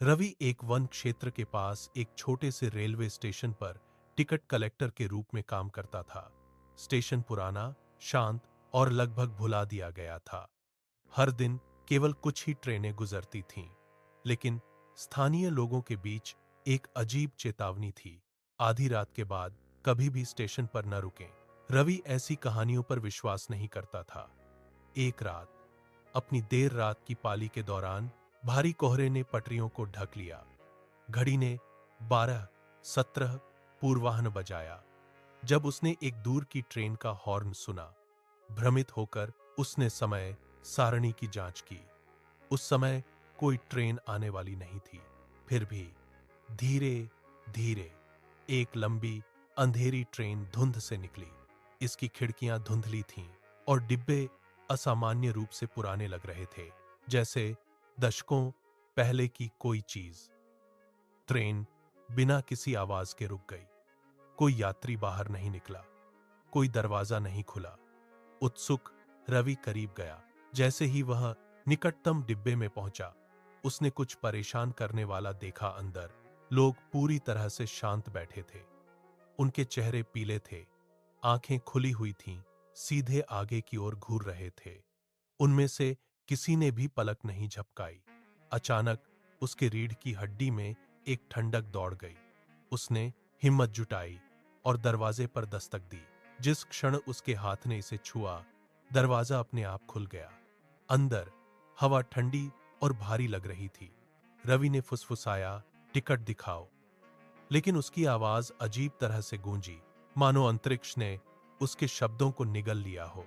रवि एक वन क्षेत्र के पास एक छोटे से रेलवे स्टेशन पर टिकट कलेक्टर के रूप में काम करता था। स्टेशन पुराना, शांत और लगभग भुला दिया गया था। हर दिन केवल कुछ ही ट्रेनें गुजरती थीं, लेकिन स्थानीय लोगों के बीच एक अजीब चेतावनी थी, आधी रात के बाद कभी भी स्टेशन पर न रुकें। रवि ऐसी कहानियों पर विश्वास नहीं करता था। एक रात अपनी देर रात की पाली के दौरान भारी कोहरे ने पटरियों को ढक लिया। घड़ी ने 12:17 पूर्वाह्न बजाया। जब उसने एक दूर की ट्रेन का हॉर्न सुना, भ्रमित होकर उसने समय सारणी की जांच की। उस समय कोई ट्रेन आने वाली नहीं थी। फिर भी धीरे धीरे एक लंबी अंधेरी ट्रेन धुंध से निकली। इसकी खिड़कियां धुंधली थीं और डिब्बे असामान्य रूप से पुराने लग रहे थे, जैसे दशकों पहले की कोई चीज। ट्रेन बिना किसी आवाज के रुक गई। कोई यात्री बाहर नहीं निकला, कोई दरवाजा नहीं खुला। उत्सुक रवि करीब गया। जैसे ही वह निकटतम डिब्बे में पहुंचा, उसने कुछ परेशान करने वाला देखा। अंदर लोग पूरी तरह से शांत बैठे थे। उनके चेहरे पीले थे, आंखें खुली हुई थीं, सीधे आगे की ओर घूर रहे थे। उनमें से किसी ने भी पलक नहीं झपकाई। अचानक उसके रीढ़ की हड्डी में एक ठंडक दौड़ गई। उसने हिम्मत जुटाई और दरवाजे पर दस्तक दी। जिस क्षण उसके हाथ ने इसे छुआ, दरवाजा अपने आप खुल गया। अंदर हवा ठंडी और भारी लग रही थी। रवि ने फुसफुसाया, टिकट दिखाओ। लेकिन उसकी आवाज अजीब तरह से गूंजी, मानो अंतरिक्ष ने उसके शब्दों को निगल लिया हो।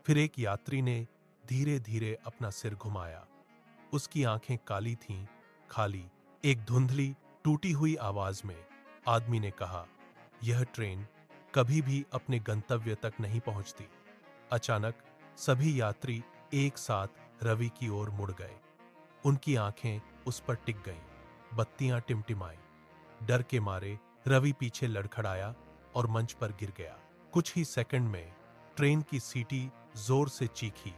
फिर एक यात्री ने धीरे धीरे अपना सिर घुमाया। उसकी आंखें काली थीं, खाली। एक धुंधली टूटी हुई आवाज में आदमी ने कहा, यह ट्रेन कभी भी अपने गंतव्य तक नहीं पहुंचती। अचानक सभी यात्री एक साथ रवि की ओर मुड़ गए। उनकी आंखें उस पर टिक गईं। बत्तियां टिमटिमाईं। डर के मारे रवि पीछे लड़खड़ाया और मंच पर गिर गया। कुछ ही सेकंड में ट्रेन की सीटी जोर से चीखी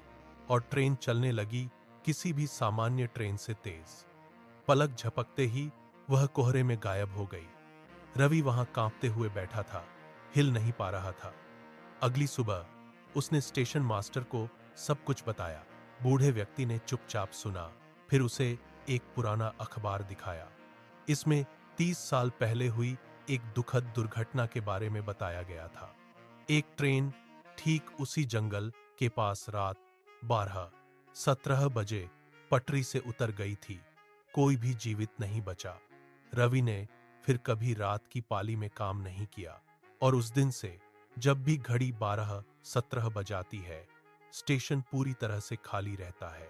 और ट्रेन चलने लगी, किसी भी सामान्य ट्रेन से तेज। पलक झपकते ही वह कोहरे में गायब हो गई। रवि वहां कांपते हुए बैठा था, हिल नहीं पा रहा था। अगली सुबह उसने स्टेशन मास्टर को सब कुछ बताया। बूढ़े व्यक्ति ने चुपचाप सुना, फिर उसे एक पुराना अखबार दिखाया। इसमें 30 साल पहले हुई एक दुखद दुर्घटना के बारे में बताया गया था। एक ट्रेन ठीक उसी जंगल के पास रात 12:17 बजे पटरी से उतर गई थी। कोई भी जीवित नहीं बचा। रवि ने फिर कभी रात की पाली में काम नहीं किया और उस दिन से जब भी घड़ी 12:17 बजाती है, स्टेशन पूरी तरह से खाली रहता है।